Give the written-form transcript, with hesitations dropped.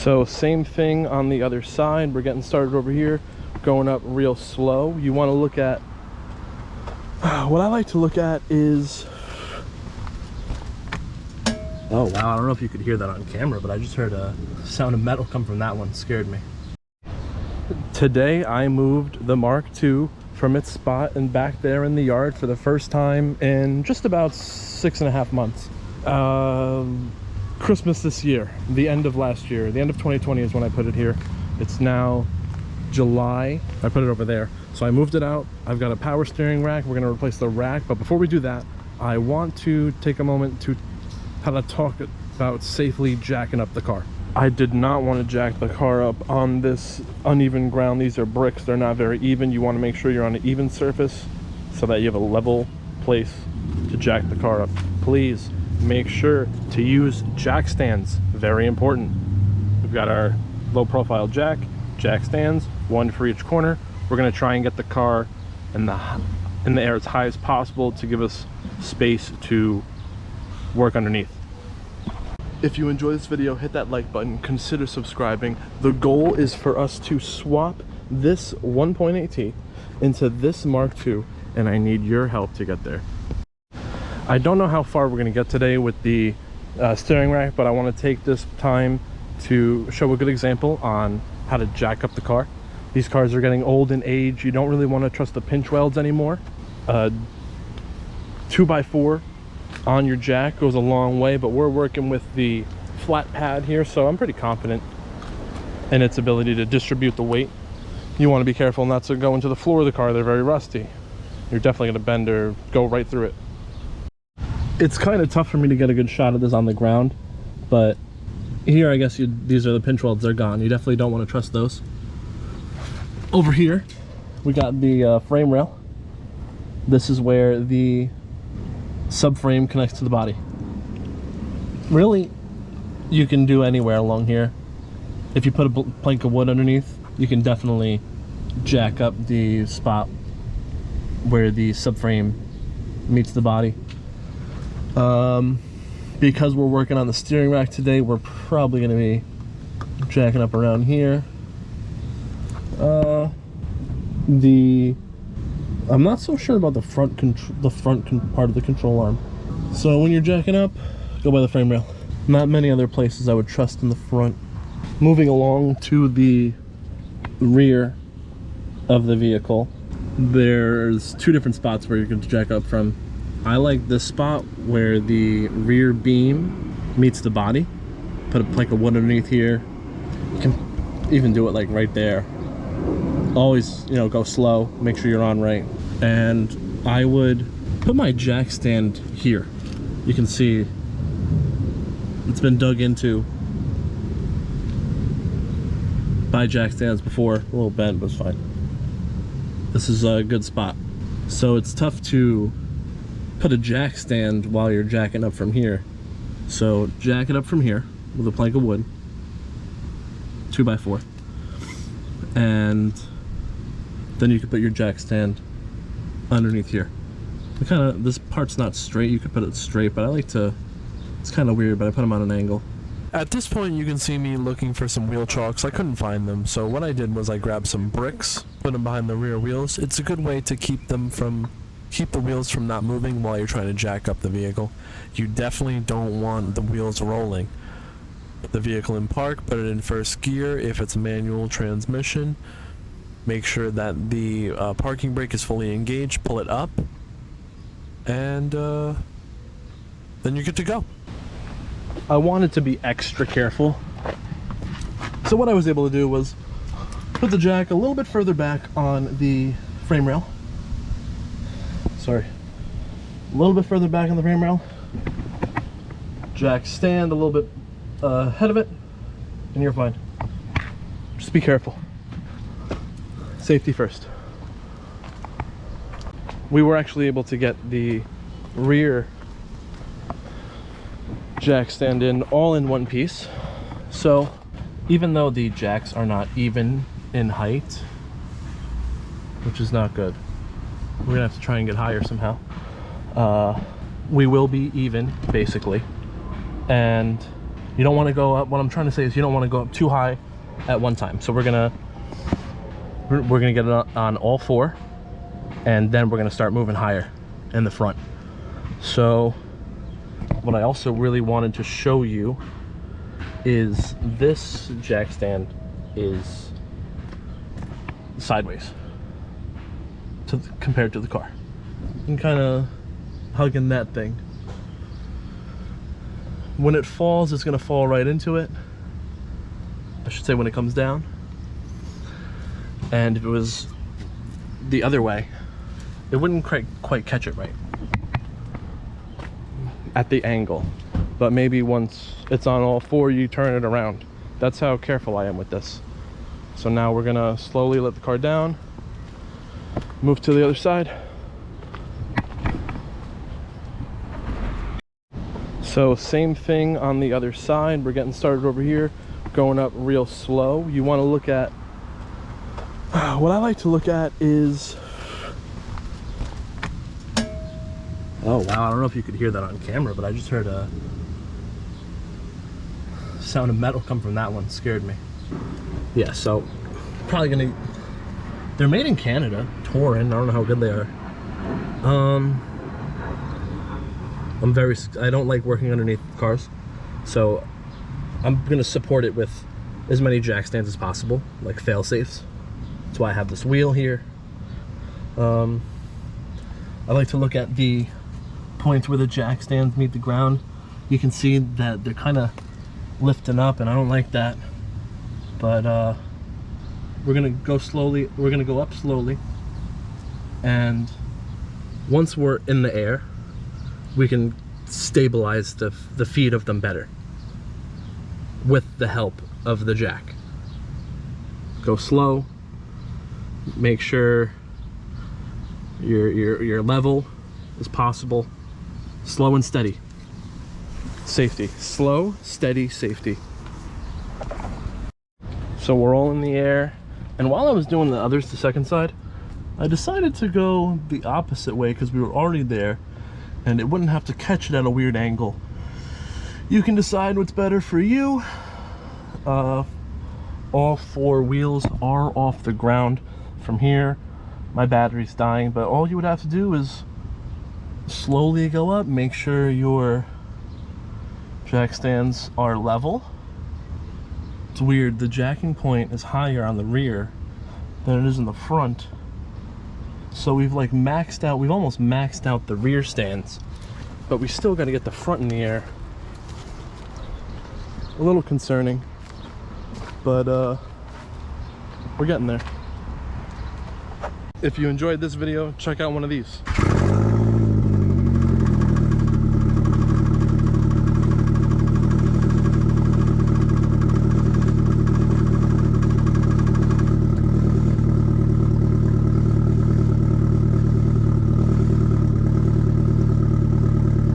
So same thing on the other side. We're getting started over here, going up real slow. You want to look at, what I like to look at is, oh wow, I don't know if you could hear that on camera, but I just heard a sound of metal come from that one. It scared me. Today I moved the Mark II from its spot and back there in the yard for the first time in just about 6.5 months. Christmas this year, the end of last year, the end of 2020 is when I put it here. It's now July. I put it over there. So I moved it out. I've got a power steering rack. We're going to replace the rack. But before we do that, I want to take a moment to kind of talk about safely jacking up the car. I did not want to jack the car up on this uneven ground. These are bricks. They're not very even. You want to make sure you're on an even surface so that you have a level place to jack the car up. Please make sure to use jack stands. Very important. We've got our low profile jack stands, one for each corner. We're going to try and get the car in the air as high as possible to give us space to work underneath. If you enjoy this video, hit that like button, consider subscribing. The goal is for us to swap this 1.8T into this Mark II, and I need your help to get there. I don't know how far we're going to get today with the steering rack, but I want to take this time to show a good example on how to jack up the car. These cars are getting old in age. You don't really want to trust the pinch welds anymore. 2x4 on your jack goes a long way, but we're working with the flat pad here, so I'm pretty confident in its ability to distribute the weight. You want to be careful not to go into the floor of the car. They're very rusty. You're definitely going to bend or go right through it. It's kind of tough for me to get a good shot of this on the ground, but here I guess these are the pinch welds. They're gone. You definitely don't want to trust those. Over here we got the frame rail. This is where the subframe connects to the body. Really, you can do anywhere along here. If you put a plank of wood underneath, you can definitely jack up the spot where the subframe meets the body. Because we're working on the steering rack today, we're probably going to be jacking up around here. I'm not so sure about the front part of the control arm. So when you're jacking up, go by the frame rail. Not many other places I would trust in the front. Moving along to the rear of the vehicle, there's two different spots where you can jack up from. I like this spot where the rear beam meets the body. Put a plank of wood underneath here. You can even do it like right there. Always, you know, go slow, make sure you're on right. And I would put my jack stand here. You can see it's been dug into by jack stands before. A little bent, but it's fine. This is a good spot. So it's tough to put a jack stand while you're jacking up from here. So jack it up from here with a plank of wood, 2x4, and then you can put your jack stand underneath here. This part's not straight. You could put it straight, but I like to, it's kind of weird, but I put them on an angle. At this point you can see me looking for some wheel chocks. I couldn't find them, so what I did was I grabbed some bricks, put them behind the rear wheels. It's a good way to keep the wheels from not moving while you're trying to jack up the vehicle. You definitely don't want the wheels rolling. Put the vehicle in park, put it in first gear. If it's a manual transmission, make sure that the parking brake is fully engaged, pull it up, and then you're good to go. I wanted to be extra careful, so what I was able to do was put the jack a little bit further back on the frame rail. Sorry, a little bit further back on the frame rail. Jack stand a little bit ahead of it, and you're fine. Just be careful. Safety first. We were actually able to get the rear jack stand in all in one piece. So even though the jacks are not even in height, which is not good, we're gonna have to try and get higher somehow. We will be even basically, and You don't want to go up. What I'm trying to say is you don't want to go up too high at one time. So we're gonna get it on all four, and then we're gonna start moving higher in the front. So what I also really wanted to show you is this jack stand is sideways compared to the car. I'm kind of hugging that thing. When it falls, it's gonna fall right into it. I should say when it comes down. And if it was the other way, it wouldn't quite catch it right at the angle. But maybe once it's on all four, you turn it around. That's how careful I am with this. So now we're gonna slowly let the car down, move to the other side. So same thing on the other side. We're getting started over here, going up real slow. You want to look at, what I like to look at is, oh wow, I don't know if you could hear that on camera, but I just heard a sound of metal come from that one. Scared me. Yeah, so probably gonna, they're made in Canada, Torin. I don't know how good they are. I don't like working underneath cars, so I'm gonna support it with as many jack stands as possible, like fail safes. That's why I have this wheel here. I like to look at the points where the jack stands meet the ground. You can see that they're kind of lifting up, and I don't like that. But we're gonna go slowly. We're gonna go up slowly, and once we're in the air, we can stabilize the feet of them better with the help of the jack. Go slow. Make sure you're level as possible. Slow and steady. Safety. Slow, steady, safety. So we're all in the air, and while I was doing the second side, I decided to go the opposite way because we were already there, and it wouldn't have to catch it at a weird angle. You can decide what's better for you. All four wheels are off the ground from here. My battery's dying, but all you would have to do is slowly go up, make sure your jack stands are level. It's weird, the jacking point is higher on the rear than it is in the front. So we've like maxed out, we've almost maxed out the rear stands, but we still got to get the front in the air. A little concerning, but we're getting there. If you enjoyed this video, check out one of these.